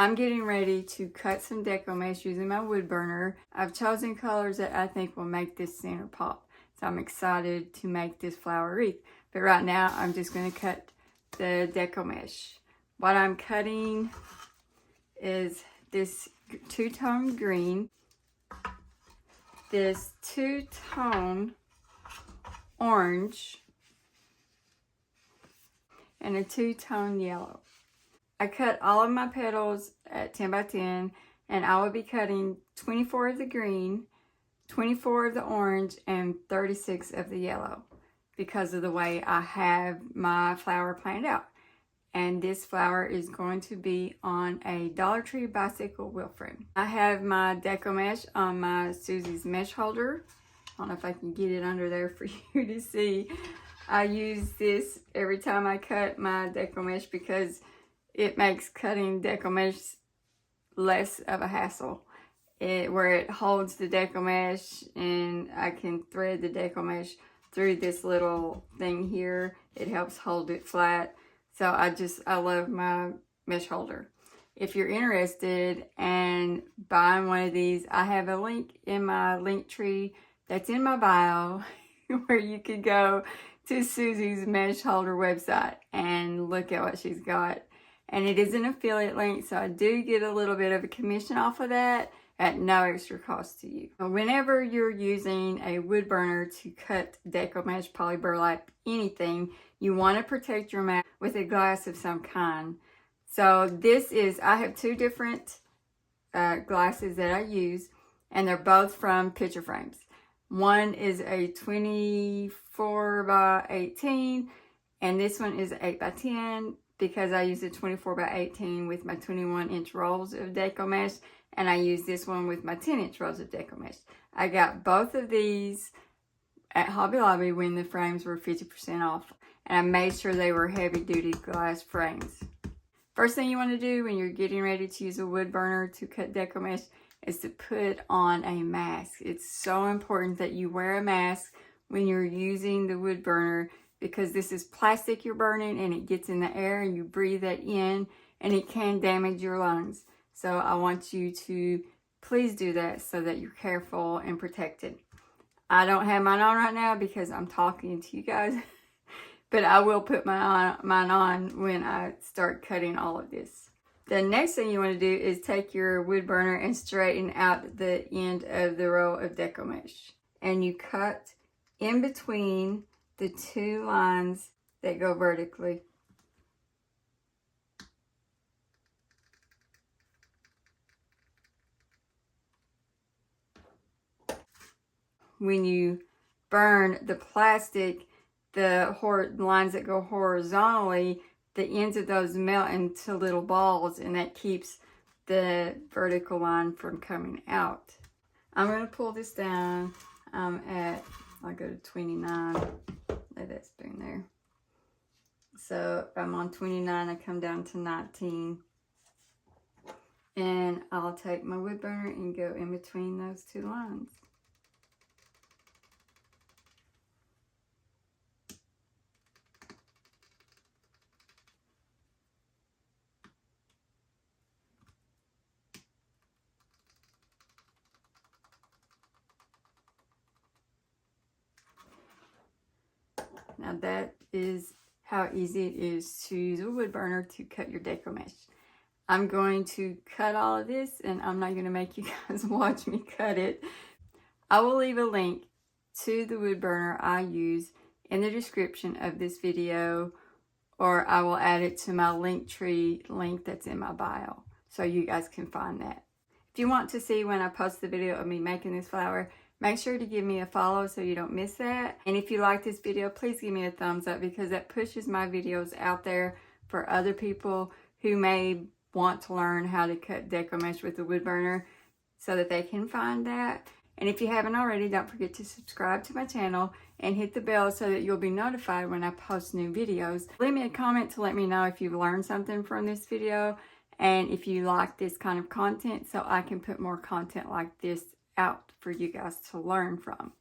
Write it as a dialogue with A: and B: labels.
A: I'm getting ready to cut some deco mesh using my wood burner. I've chosen colors that I think will make this center pop. So I'm excited to make this flower wreath. But right now I'm just going to cut the deco mesh. What I'm cutting is this two-tone green, this two-tone orange, and a two-tone yellow. I cut all of my petals at 10 by 10, and I will be cutting 24 of the green, 24 of the orange, and 36 of the yellow because of the way I have my flower planned out. And this flower is going to be on a Dollar Tree bicycle wheel frame. I have my deco mesh on my Susie's mesh holder. I don't know if I can get it under there for you to see. I use this every time I cut my deco mesh because it makes cutting deco mesh less of a hassle. Where it holds the deco mesh and I can thread the deco mesh through this little thing here. It helps hold it flat. So I love my mesh holder. If you're interested in buying one of these, I have a link in my link tree that's in my bio where you could go to Susie's mesh holder website and look at what she's got. And it is an affiliate link, so I do get a little bit of a commission off of that at no extra cost to you. Whenever you're using a wood burner to cut deco mesh, polyburlap, anything, you want to protect your mat with a glass of some kind. So I have two different glasses that I use, and they're both from picture frames. One is a 24 by 18, and this one is 8 by 10 because I use a 24 by 18 with my 21-inch rolls of deco mesh, and I use this one with my 10-inch rolls of deco mesh. I got both of these at Hobby Lobby when the frames were 50% off, and I made sure they were heavy-duty glass frames. First thing you want to do when you're getting ready to use a wood burner to cut deco mesh is to put on a mask. It's so important that you wear a mask when you're using the wood burner because this is plastic you're burning and it gets in the air and you breathe that in and it can damage your lungs. So I want you to please do that so that you're careful and protected. I don't have mine on right now because I'm talking to you guys, but I will put mine on when I start cutting all of this. The next thing you want to do is take your wood burner and straighten out the end of the row of deco mesh. And you cut in between the two lines that go vertically. When you burn the plastic, the lines that go horizontally, the ends of those melt into little balls, and that keeps the vertical line from coming out. I'm going to pull this down. I'll go to 29. Lay that spoon there. So I'm on 29. I come down to 19. And I'll take my wood burner and go in between those two lines. Now that is how easy it is to use a wood burner to cut your deco mesh. I'm going to cut all of this and I'm not going to make you guys watch me cut it. I will leave a link to the wood burner I use in the description of this video, or I will add it to my link tree link that's in my bio so you guys can find that. If you want to see when I post the video of me making this flower, make sure to give me a follow so you don't miss that. And if you like this video, please give me a thumbs up because that pushes my videos out there for other people who may want to learn how to cut deco mesh with a wood burner so that they can find that. And if you haven't already, don't forget to subscribe to my channel and hit the bell so that you'll be notified when I post new videos. Leave me a comment to let me know if you've learned something from this video and if you like this kind of content so I can put more content like this out for you guys to learn from.